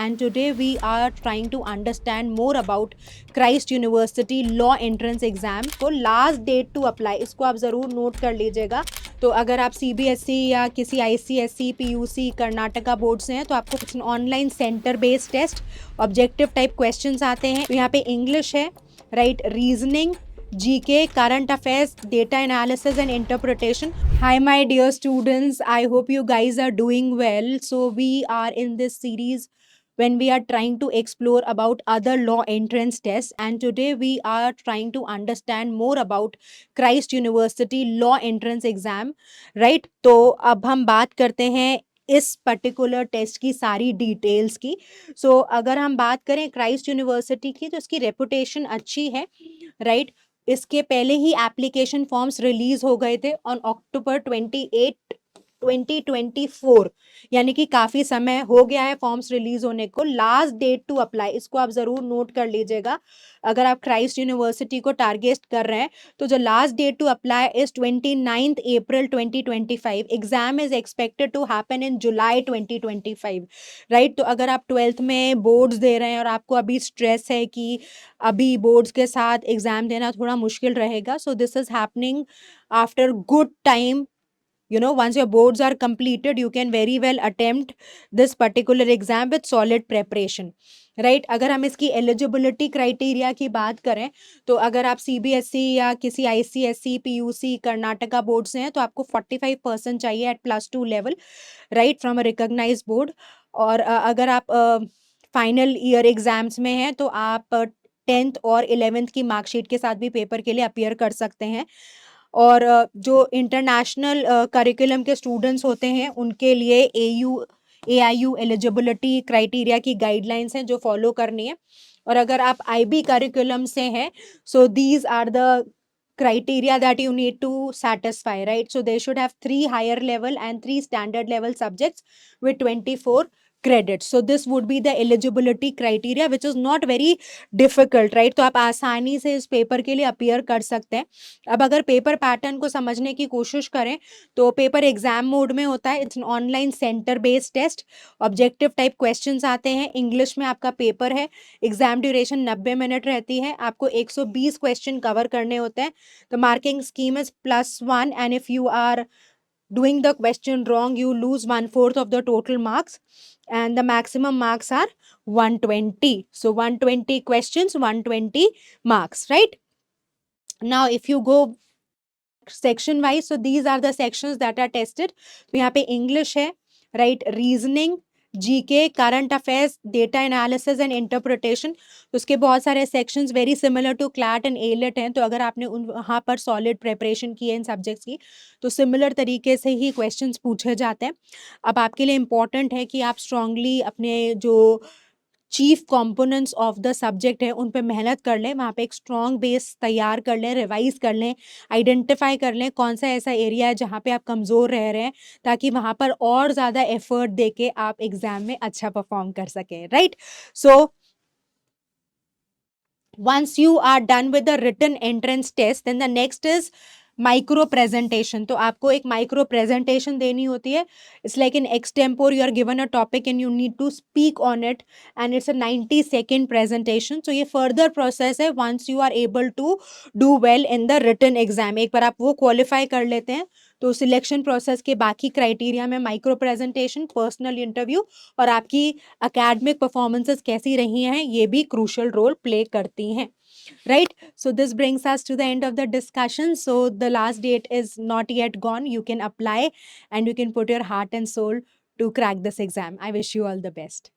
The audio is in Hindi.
and today we are trying to understand more about Christ University Law Entrance Exam. तो लास्ट डेट टू अप्लाई इसको आप ज़रूर नोट कर लीजिएगा. तो अगर आप CBSE या किसी ICSE PUC कर्नाटका बोर्ड से हैं तो आपको कुछ online centre based test objective type questions आते हैं. यहाँ पे इंग्लिश है, right, reasoning, GK, current affairs, data analysis and interpretation. Hi my dear students, I hope you guys are doing well. So we are in this series when we are trying to explore about other law entrance tests, and today we are trying to understand more about Christ University Law Entrance Exam, right? तो अब हम बात करते हैं इस पर्टिकुलर टेस्ट की सारी डिटेल्स की. सो अगर हम बात करें क्राइस्ट यूनिवर्सिटी की तो इसकी रेपुटेशन अच्छी है, राइट. इसके पहले ही एप्लीकेशन फॉर्म्स रिलीज हो गए थे ऑन अक्टूबर 28 2024, यानी कि काफी समय हो गया है फॉर्म्स रिलीज होने को. लास्ट डेट टू अप्लाई इसको आप जरूर नोट कर लीजिएगा अगर आप क्राइस्ट यूनिवर्सिटी को टारगेट कर रहे हैं. तो जो last date to apply is 29 April 2025. Exam is expected to happen in July 2025, right. तो अगर आप 12th में बोर्ड्स दे रहे हैं और आपको अभी स्ट्रेस है कि अभी बोर्ड्स के साथ एग्जाम देना थोड़ा मुश्किल रहेगा, so this is happening after good time. Once your boards are completed, you can very well attempt this particular exam with solid preparation, right? अगर हम इसकी एलिजिबिलिटी क्राइटेरिया की बात करें तो अगर आप CBSE या किसी ICSE PUC कर्नाटका बोर्ड से हैं तो आपको 45% चाहिए at +2 level, right, from a recognized board. और अगर आप फाइनल ईयर एग्जाम्स में हैं तो आप 10th और 11th की मार्कशीट के साथ भी पेपर के लिए अपीयर कर सकते हैं. और जो इंटरनेशनल करिकुलम के स्टूडेंट्स होते हैं उनके लिए AIU एलिजिबिलिटी क्राइटेरिया की गाइडलाइंस हैं जो फॉलो करनी है. और अगर आप IB करिकुलम से हैं, so these are the criteria that you need to satisfy, right? So they should have 3 higher level and 3 standard level subjects with 24 credits. So this would be the eligibility criteria, which is not very difficult, right? तो आप आसानी से इस पेपर के लिए अपीयर कर सकते हैं. अब अगर पेपर पैटर्न को समझने की कोशिश करें तो पेपर एग्जाम मोड में होता है. It's an online centre based test. Objective type questions आते हैं. इंग्लिश में आपका पेपर है. एग्जाम ड्यूरेशन 90 मिनट रहती है. आपको 120 क्वेश्चन कवर करने होते हैं. The marking scheme is +1, and if you are doing the question wrong, you lose 1/4 of the total marks, and the maximum marks are 120. So 120 questions, 120 marks, right? Now, if you go section wise, so these are the sections that are tested. तो यहाँ पे English है, right, reasoning, GK, current affairs, data analysis and interpretation. तो उसके बहुत सारे sections very similar to CLAT and AILET हैं. तो अगर आपने वहाँ पर सॉलिड प्रिपरेशन की है इन सब्जेक्ट्स की तो सिमिलर तरीके से ही क्वेश्चंस पूछे जाते हैं. अब आपके लिए इम्पॉर्टेंट है कि आप स्ट्रांगली अपने जो chief components of the subject है उन पे मेहनत कर लें. वहाँ पे एक स्ट्रॉन्ग बेस तैयार कर लें, रिवाइज कर लें, आइडेंटिफाई कर लें कौन सा ऐसा एरिया है जहाँ पे आप कमज़ोर रह रहे हैं, ताकि वहाँ पर और ज़्यादा एफर्ट दे के आप एग्जाम में अच्छा परफॉर्म कर सकें, right. So once you are done with the written entrance test, then the next is micro presentation. तो आपको एक माइक्रो प्रेजेंटेशन देनी होती है. It's like in extempore, you are given a topic and you need to speak on it, and it's a 90-second presentation. So ये फर्दर प्रोसेस है once you are able to do well in the written exam. एक बार आप वो क्वालिफाई कर लेते हैं तो सिलेक्शन प्रोसेस के बाकी क्राइटेरिया में माइक्रो प्रेजेंटेशन, पर्सनल इंटरव्यू और आपकी अकेडमिक परफॉर्मेंसेस कैसी रही हैं ये भी क्रूशल रोल प्ले करती हैं, right? So this brings us to the end of the discussion. So the last date is not yet gone. You can apply and you can put your heart and soul to crack this exam. I wish you all the best.